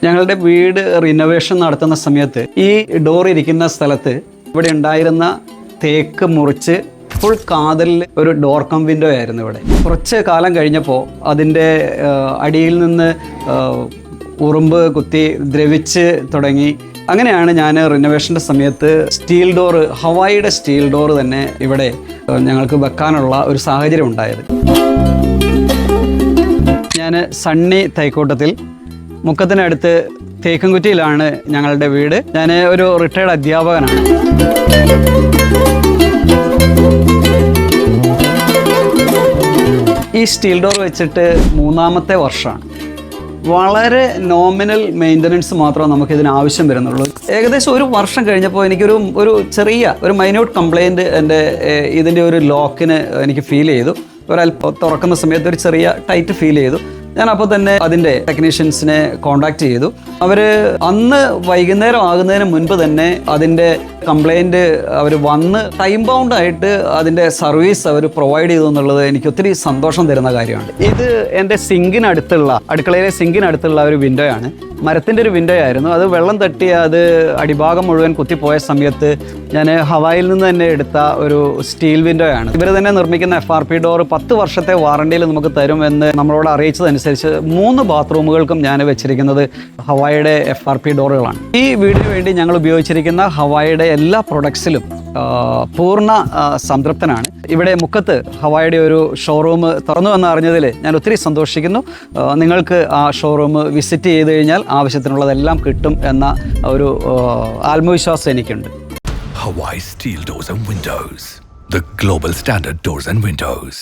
ഞങ്ങളുടെ വീട് റിനോവേഷൻ നടത്തുന്ന സമയത്ത് ഈ ഡോർ ഇരിക്കുന്ന സ്ഥലത്ത് ഇവിടെ ഉണ്ടായിരുന്ന തേക്ക് മുറിച്ച് ഫുൾ കാതലിൽ ഒരു ഡോർ കം വിൻഡോ ആയിരുന്നു ഇവിടെ. കുറച്ച് കാലം കഴിഞ്ഞപ്പോൾ അതിൻ്റെ അടിയിൽ നിന്ന് ഉറുമ്പ് കുത്തി ദ്രവിച്ച് തുടങ്ങി. അങ്ങനെയാണ് ഞാൻ റിനോവേഷൻ്റെ സമയത്ത് സ്റ്റീൽ ഡോറ്, ഹവായിയുടെ സ്റ്റീൽ ഡോറ് തന്നെ ഇവിടെ ഞങ്ങൾക്ക് വെക്കാനുള്ള ഒരു സാഹചര്യം ഉണ്ടായത്. ഞാൻ സണ്ണി തൈക്കോട്ടത്തിൽ മുക്കത്തിനടുത്ത് തേക്കൻകുറ്റിയിലാണ് ഞങ്ങളുടെ വീട്. ഞാൻ ഒരു റിട്ടയർഡ് അധ്യാപകനാണ്. ഈ സ്റ്റീൽ ഡോർ വെച്ചിട്ട് 3-ാമത്തെ വർഷമാണ്. വളരെ നോമിനൽ മെയിൻ്റനൻസ് മാത്രമേ നമുക്കിതിന് ആവശ്യം വരുന്നുള്ളൂ. ഏകദേശം ഒരു വർഷം കഴിഞ്ഞപ്പോൾ എനിക്കൊരു ചെറിയ മൈന്യൂട്ട് കംപ്ലയിൻറ്റ് ഇതിൻ്റെ ഒരു ലോക്കിന് എനിക്ക് ഫീൽ ചെയ്തു. തുറക്കുന്ന സമയത്ത് ഒരു ചെറിയ ടൈറ്റ് ഫീൽ ചെയ്തു. ഞാൻ അപ്പോൾ തന്നെ അതിൻ്റെ ടെക്നീഷ്യൻസിനെ കോൺടാക്ട് ചെയ്തു. അവർ അന്ന് വൈകുന്നേരം ആകുന്നതിന് മുൻപ് തന്നെ അതിൻ്റെ കംപ്ലയിൻറ്റ് അവർ വന്ന് ടൈം ബൗണ്ടായിട്ട് അതിൻ്റെ സർവീസ് അവർ പ്രൊവൈഡ് ചെയ്തു എന്നുള്ളത് എനിക്ക് ഒത്തിരി സന്തോഷം തരുന്ന കാര്യമാണ്. ഇത് എൻ്റെ അടുക്കളയിലെ സിങ്കിനടുത്തുള്ള ഒരു വിൻഡോയാണ്. മരത്തിൻ്റെ ഒരു വിൻഡോ ആയിരുന്നു. അത് വെള്ളം തട്ടി അത് അടിഭാഗം മുഴുവൻ കുത്തിപ്പോയ സമയത്ത് ഞാൻ ഹവായിൽ നിന്ന് തന്നെ എടുത്ത ഒരു സ്റ്റീൽ വിൻഡോ ആണ്. ഇവർ തന്നെ നിർമ്മിക്കുന്ന FRP ഡോർ 10 വർഷത്തെ വാറണ്ടിയിൽ നമുക്ക് തരുമെന്ന് നമ്മളോട് അറിയിച്ചതനുസരിച്ച് 3 ബാത്റൂമുകൾക്കും ഞാൻ വെച്ചിരിക്കുന്നത് ഹവായിയുടെ FRP ഡോറുകളാണ്. ഈ വീടിന് വേണ്ടി ഞങ്ങൾ ഉപയോഗിച്ചിരിക്കുന്ന ഹവായിയുടെ എല്ലാ പ്രൊഡക്ട്സിലും പൂർണ്ണ സംതൃപ്തനാണ്. ഇവിടെ മുക്കത്ത് ഹവായിയുടെ ഒരു ഷോറൂം തുറന്നു എന്ന് അറിഞ്ഞതിൽ ഞാൻ ഒത്തിരി സന്തോഷിക്കുന്നു. നിങ്ങൾക്ക് ആ ഷോറൂം വിസിറ്റ് ചെയ്ത് കഴിഞ്ഞാൽ ആവശ്യത്തിനുള്ളതെല്ലാം കിട്ടും എന്ന ഒരു ആത്മവിശ്വാസം എനിക്കുണ്ട്. Hawaii Steel Doors and Windows, the global standard doors and windows.